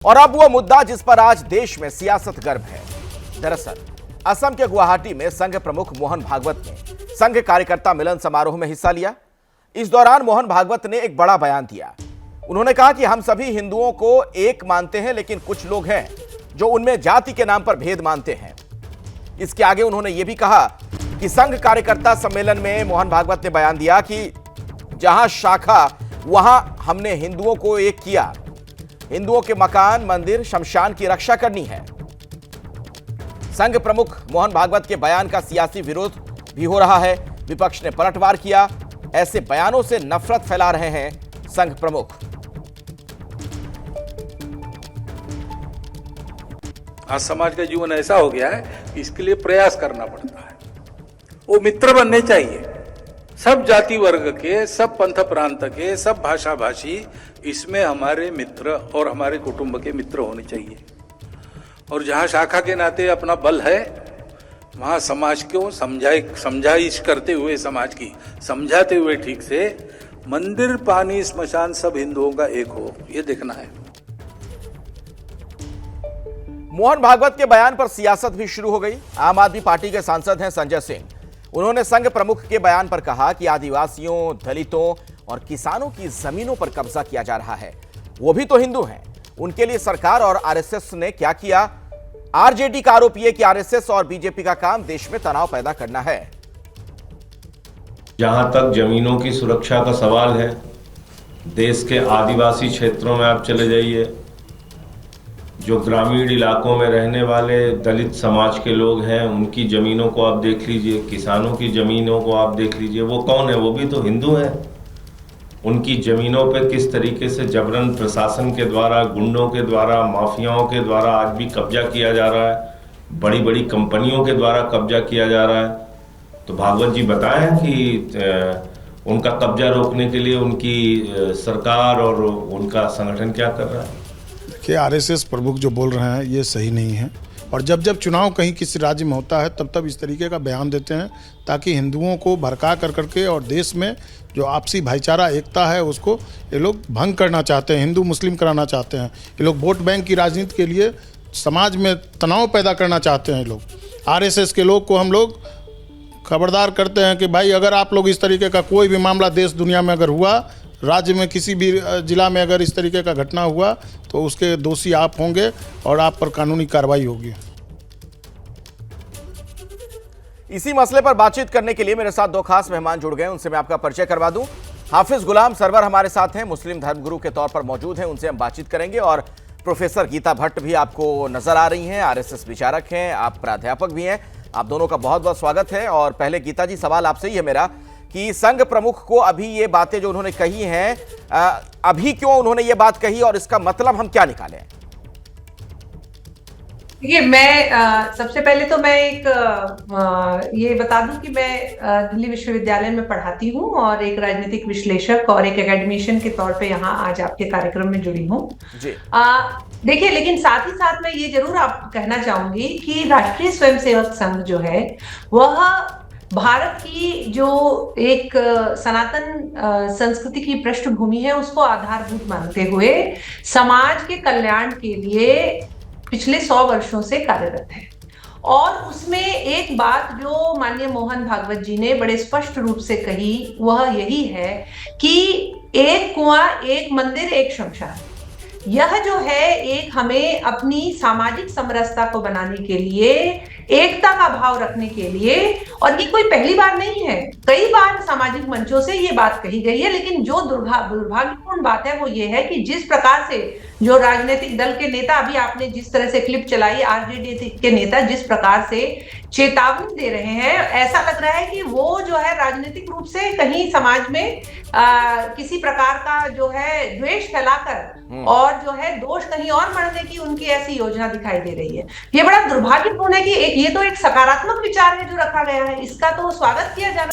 और अब वो मुद्दा जिस पर आज देश में सियासत गर्म है। दरअसल असम के गुवाहाटी में संघ प्रमुख मोहन भागवत ने संघ कार्यकर्ता मिलन समारोह में हिस्सा लिया। इस दौरान मोहन भागवत ने एक बड़ा बयान दिया। उन्होंने कहा कि हम सभी हिंदुओं को एक मानते हैं, लेकिन कुछ लोग हैं जो उनमें जाति के नाम पर भेद मानते हैं। इसके आगे उन्होंने यह भी कहा कि संघ कार्यकर्ता सम्मेलन में मोहन भागवत ने बयान दिया कि जहां शाखा वहां हमने हिंदुओं को एक किया। हिंदुओं के मकान, मंदिर, शमशान की रक्षा करनी है। संघ प्रमुख मोहन भागवत के बयान का सियासी विरोध भी हो रहा है। विपक्ष ने पलटवार किया। ऐसे बयानों से नफरत फैला रहे हैं संघ प्रमुख। आज समाज का जीवन ऐसा हो गया है कि इसके लिए प्रयास करना पड़ता है। वो मित्र बनने चाहिए, सब जाति वर्ग के, सब पंथ प्रांत के, सब भाषा भाषी, इसमें हमारे मित्र और हमारे कुटुंब के मित्र होने चाहिए। और जहां शाखा के नाते अपना बल है, वहां समाज को समझाइश करते हुए, समाज की समझाते हुए ठीक से मंदिर, पानी, स्मशान सब हिंदुओं का एक हो, ये देखना है। मोहन भागवत के बयान पर सियासत भी शुरू हो गई। आम आदमी पार्टी के सांसद हैं संजय सिंह। उन्होंने संघ प्रमुख के बयान पर कहा कि आदिवासियों, दलितों और किसानों की जमीनों पर कब्जा किया जा रहा है। वो भी तो हिंदू हैं। उनके लिए सरकार और आरएसएस ने क्या किया? आरजेडी का आरोप यह कि आरएसएस और बीजेपी का काम देश में तनाव पैदा करना है। जहां तक जमीनों की सुरक्षा का सवाल है, देश के आदिवासी क्षेत्रों में आप चले जाइए, जो ग्रामीण इलाकों में रहने वाले दलित समाज के लोग हैं, उनकी जमीनों को आप देख लीजिए, किसानों की जमीनों को आप देख लीजिए। वो कौन है? वो भी तो हिंदू हैं। उनकी जमीनों पे किस तरीके से जबरन प्रशासन के द्वारा, गुंडों के द्वारा, माफियाओं के द्वारा आज भी कब्जा किया जा रहा है। बड़ी बड़ी कंपनियों के द्वारा कब्जा किया जा रहा है। तो भागवत जी बताएं कि उनका कब्जा रोकने के लिए उनकी सरकार और उनका संगठन क्या कर रहा है। कि आरएसएस प्रमुख जो बोल रहे हैं ये सही नहीं है। और जब जब चुनाव कहीं किसी राज्य में होता है तब तब इस तरीके का बयान देते हैं ताकि हिंदुओं को भड़का कर करके और देश में जो आपसी भाईचारा, एकता है, उसको ये लोग भंग करना चाहते हैं, हिंदू मुस्लिम कराना चाहते हैं। ये लोग वोट बैंक की राजनीति के लिए समाज में तनाव पैदा करना चाहते हैं। लोग आरएसएस के लोग को हम लोग खबरदार करते हैं कि भाई अगर आप लोग इस तरीके का कोई भी मामला देश दुनिया में अगर हुआ, राज्य में किसी भी जिला में अगर इस तरीके का घटना हुआ तो उसके दोषी आप होंगे और आप पर कानूनी कार्रवाई होगी। इसी मसले पर बातचीत करने के लिए मेरे साथ दो खास मेहमान जुड़ गए। उनसे मैं आपका परिचय करवा दूं। हाफिज गुलाम सरवर हमारे साथ हैं, मुस्लिम धर्मगुरु के तौर पर मौजूद हैं, उनसे हम बातचीत करेंगे। और प्रोफेसर गीता भट्ट भी आपको नजर आ रही हैं, आरएसएस विचारक हैं, आप प्राध्यापक भी हैं। आप दोनों का बहुत बहुत स्वागत है। और पहले गीता जी, सवाल आपसे ही है मेरा कि संघ प्रमुख को अभी ये बातें जो उन्होंने कही हैं, अभी क्यों उन्होंने ये बात कही और इसका मतलब हम क्या निकालें? देखिए, मैं सबसे पहले तो मैं एक ये बता दूं कि मैं दिल्ली विश्वविद्यालय में पढ़ाती हूं और एक राजनीतिक विश्लेषक और एक एकेडमिशियन के तौर पे यहाँ आज आपके कार्यक्रम में जुड़ी हूं। देखिए, लेकिन साथ ही साथ मैं ये जरूर आपको कहना चाहूंगी कि राष्ट्रीय स्वयंसेवक संघ जो है वह भारत की जो एक सनातन संस्कृति की पृष्ठभूमि है उसको आधारभूत मानते हुए समाज के कल्याण के लिए पिछले 100 वर्षों से कार्यरत है। और उसमें एक बात जो माननीय मोहन भागवत जी ने बड़े स्पष्ट रूप से कही वह यही है कि एक कुआं, एक मंदिर, एक शमशान। यह जो है एक हमें अपनी सामाजिक समरसता को बनाने के लिए, एकता का भाव रखने के लिए, और ये कोई पहली बार नहीं है, कई बार सामाजिक मंचों से ये बात कही गई है। लेकिन जो दुर्भाग्यपूर्ण बात है वो ये है कि जिस प्रकार से जो राजनीतिक दल के नेता, अभी आपने जिस तरह से क्लिप चलाई, आरजेडी के नेता जिस प्रकार से चेतावनी दे रहे हैं, ऐसा लग रहा है कि वो जो है राजनीतिक रूप से कहीं समाज में किसी प्रकार का जो है द्वेष फैलाकर और जो है दोष कहीं और मढ़ने की उनकी ऐसी योजना दिखाई दे रही है। ये बड़ा दुर्भाग्यपूर्ण है कि ये तो एक सकारात्मक विचार है जो रखा गया है, इसका तो स्वागत किया जाना।